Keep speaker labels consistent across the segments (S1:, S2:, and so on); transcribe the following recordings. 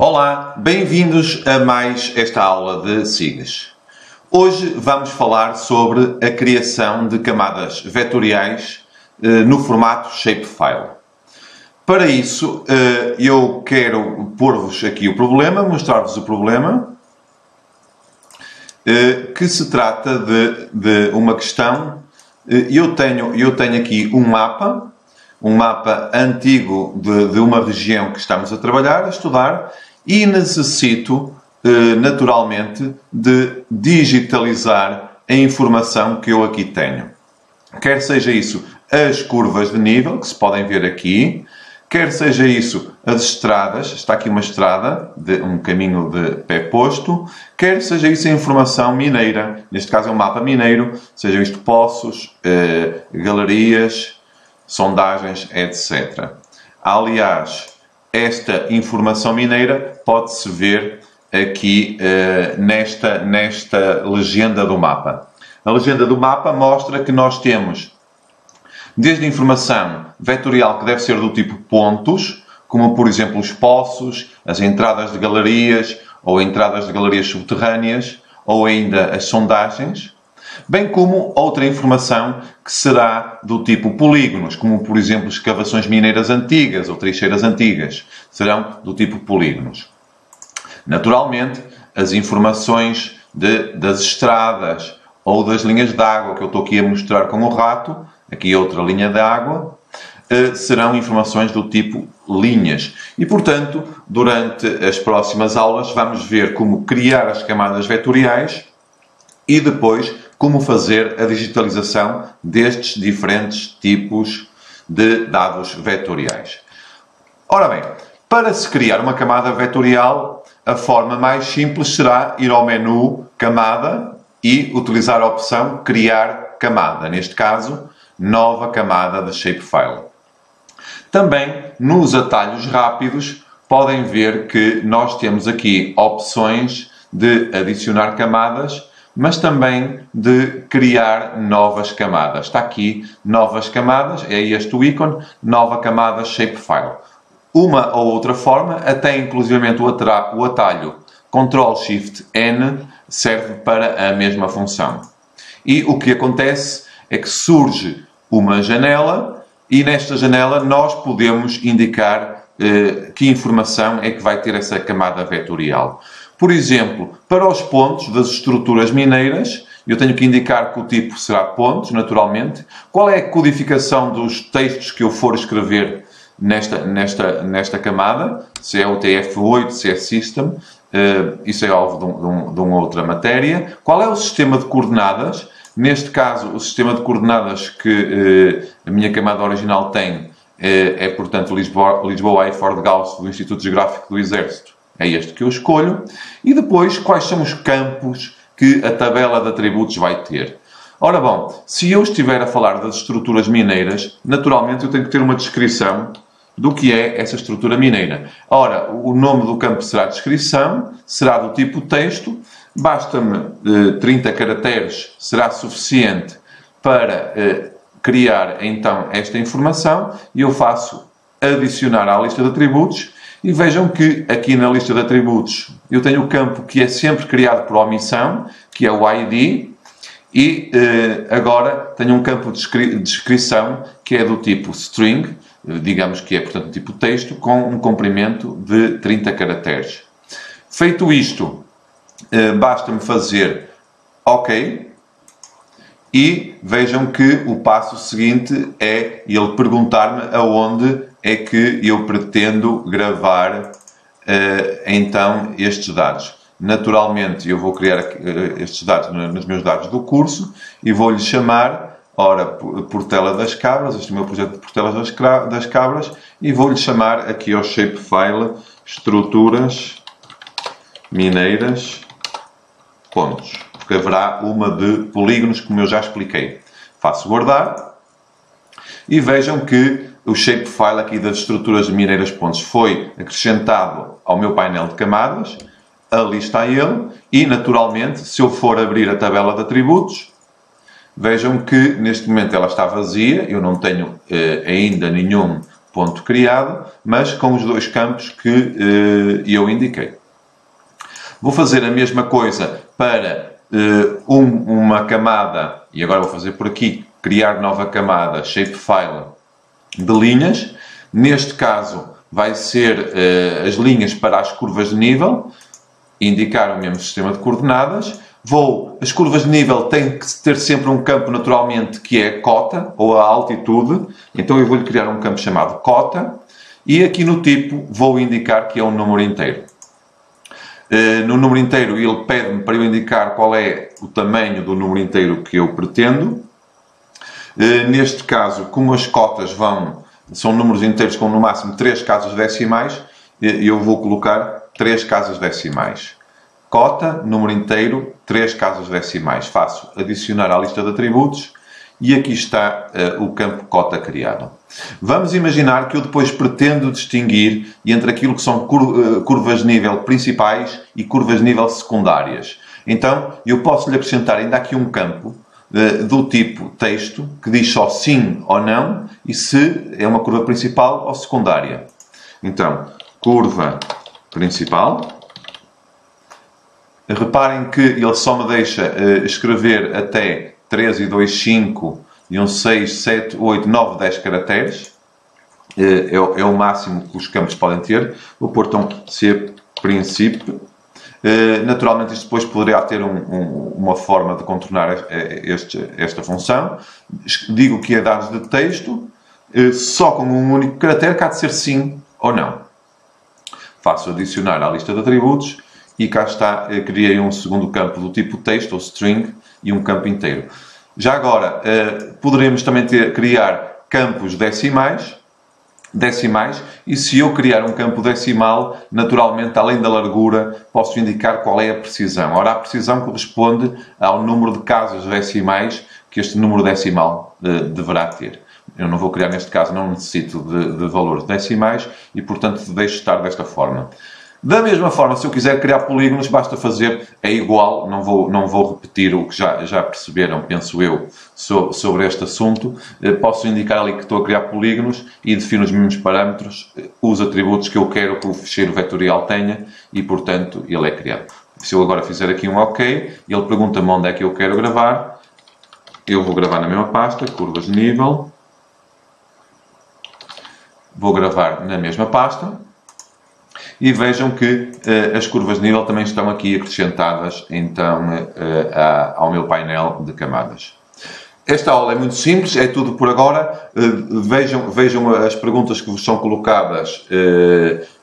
S1: Olá, bem-vindos a mais esta aula de SIGs. Hoje vamos falar sobre a criação de camadas vetoriais no formato shapefile. Para isso, eu quero pôr-vos aqui o problema, mostrar-vos o problema, que se trata de uma questão. Eu tenho aqui um mapa antigo de uma região que estamos a trabalhar, a estudar, e necessito, naturalmente, de digitalizar a informação que eu aqui tenho. Quer seja isso as curvas de nível, que se podem ver aqui, quer seja isso as estradas, está aqui uma estrada, um caminho de pé posto, quer seja isso a informação mineira, neste caso é um mapa mineiro, sejam isto poços, galerias, sondagens, etc. Aliás, esta informação mineira pode-se ver aqui nesta legenda do mapa. A legenda do mapa mostra que nós temos desde a informação vetorial que deve ser do tipo pontos, como por exemplo os poços, as entradas de galerias ou entradas de galerias subterrâneas ou ainda as sondagens, bem como outra informação que será do tipo polígonos, como por exemplo escavações mineiras antigas ou trincheiras antigas, serão do tipo polígonos. Naturalmente, as informações das estradas ou das linhas de água, que eu estou aqui a mostrar com o rato, aqui outra linha de água, serão informações do tipo linhas. E, portanto, durante as próximas aulas vamos ver como criar as camadas vetoriais e depois como fazer a digitalização destes diferentes tipos de dados vetoriais. Ora bem, para se criar uma camada vetorial, a forma mais simples será ir ao menu Camada e utilizar a opção Criar Camada. Neste caso, Nova Camada de Shapefile. Também, nos atalhos rápidos, podem ver que nós temos aqui opções de adicionar camadas, mas também de criar novas camadas. Está aqui, novas camadas, é este o ícone, nova camada Shapefile. Uma ou outra forma, até inclusivamente o atalho Ctrl+Shift+N serve para a mesma função. E o que acontece é que surge uma janela e nesta janela nós podemos indicar que informação é que vai ter essa camada vetorial. Por exemplo, para os pontos das estruturas mineiras, eu tenho que indicar que o tipo será pontos, naturalmente. Qual é a codificação dos textos que eu for escrever nesta camada? Se é o TF8, se é System, isso é alvo de uma outra matéria. Qual é o sistema de coordenadas? Neste caso, o sistema de coordenadas que a minha camada original tem portanto, Lisboa A4 de Gauss do Instituto Geográfico do Exército. É este que eu escolho. E depois, quais são os campos que a tabela de atributos vai ter? Ora bom, se eu estiver a falar das estruturas mineiras, naturalmente eu tenho que ter uma descrição do que é essa estrutura mineira. Ora, o nome do campo será descrição, será do tipo texto, basta-me 30 caracteres, será suficiente para criar então esta informação e eu faço adicionar à lista de atributos. E vejam que aqui na lista de atributos eu tenho o campo que é sempre criado por omissão, que é o ID, e agora tenho um campo de descrição que é do tipo string, digamos que é, portanto, do tipo texto, com um comprimento de 30 caracteres. Feito isto, basta-me fazer OK, e vejam que o passo seguinte é ele perguntar-me aonde é que eu pretendo gravar então estes dados. Naturalmente eu vou criar estes dados nos meus dados do curso e vou-lhe chamar, ora, Portela das Cabras, este é o meu projeto de Portela das Cabras, e vou-lhe chamar aqui ao shapefile estruturas mineiras pontos, porque haverá uma de polígonos, como eu já expliquei. Faço guardar e vejam que o shapefile aqui das estruturas mineiras pontos foi acrescentado ao meu painel de camadas. Ali está ele. E, naturalmente, se eu for abrir a tabela de atributos, vejam que neste momento ela está vazia. Eu não tenho ainda nenhum ponto criado, mas com os dois campos que eu indiquei. Vou fazer a mesma coisa para uma camada, e agora vou fazer por aqui, criar nova camada, shapefile de linhas. Neste caso vai ser as linhas para as curvas de nível, indicar o mesmo sistema de coordenadas. As curvas de nível têm que ter sempre um campo naturalmente que é a cota, ou a altitude, então eu vou-lhe criar um campo chamado cota, e aqui no tipo vou indicar que é um número inteiro. No número inteiro ele pede-me para eu indicar qual é o tamanho do número inteiro que eu pretendo. Neste caso, como as cotas são números inteiros com no máximo 3 casas decimais, eu vou colocar 3 casas decimais. Cota, número inteiro, 3 casas decimais. Faço adicionar à lista de atributos e aqui está o campo cota criado. Vamos imaginar que eu depois pretendo distinguir entre aquilo que são curvas de nível principais e curvas de nível secundárias. Então, eu posso lhe acrescentar ainda aqui um campo do tipo texto, que diz só sim ou não, e se é uma curva principal ou secundária. Então, curva principal. Reparem que ele só me deixa escrever até 3 e 2, 5, e 1, 6, 7, 8, 9, 10 caracteres. É o máximo que os campos podem ter. Vou pôr então C princípio. Naturalmente isto depois poderá ter uma forma de contornar esta função. Digo que é dados de texto, só com um único caractere, que há de ser sim ou não. Faço adicionar à lista de atributos e cá está, criei um segundo campo do tipo texto ou string e um campo inteiro. Já agora, poderemos também criar campos decimais, e se eu criar um campo decimal, naturalmente, além da largura, posso indicar qual é a precisão. Ora, a precisão corresponde ao número de casas decimais que este número decimal deverá ter. Eu não vou criar, neste caso, não necessito de valores decimais e, portanto, deixo estar desta forma. Da mesma forma, se eu quiser criar polígonos, basta fazer, é igual, não vou repetir o que já perceberam, penso eu, sobre este assunto. Posso indicar ali que estou a criar polígonos e defino os mesmos parâmetros, os atributos que eu quero que o ficheiro vetorial tenha e, portanto, ele é criado. Se eu agora fizer aqui um OK, ele pergunta-me onde é que eu quero gravar. Eu vou gravar na mesma pasta, curvas de nível. Vou gravar na mesma pasta. E vejam que as curvas de nível também estão aqui acrescentadas então, ao meu painel de camadas. Esta aula é muito simples, é tudo por agora. Vejam as perguntas que vos são colocadas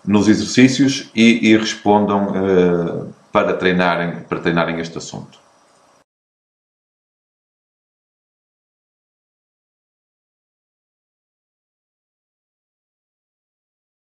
S1: nos exercícios e respondam para treinarem este assunto.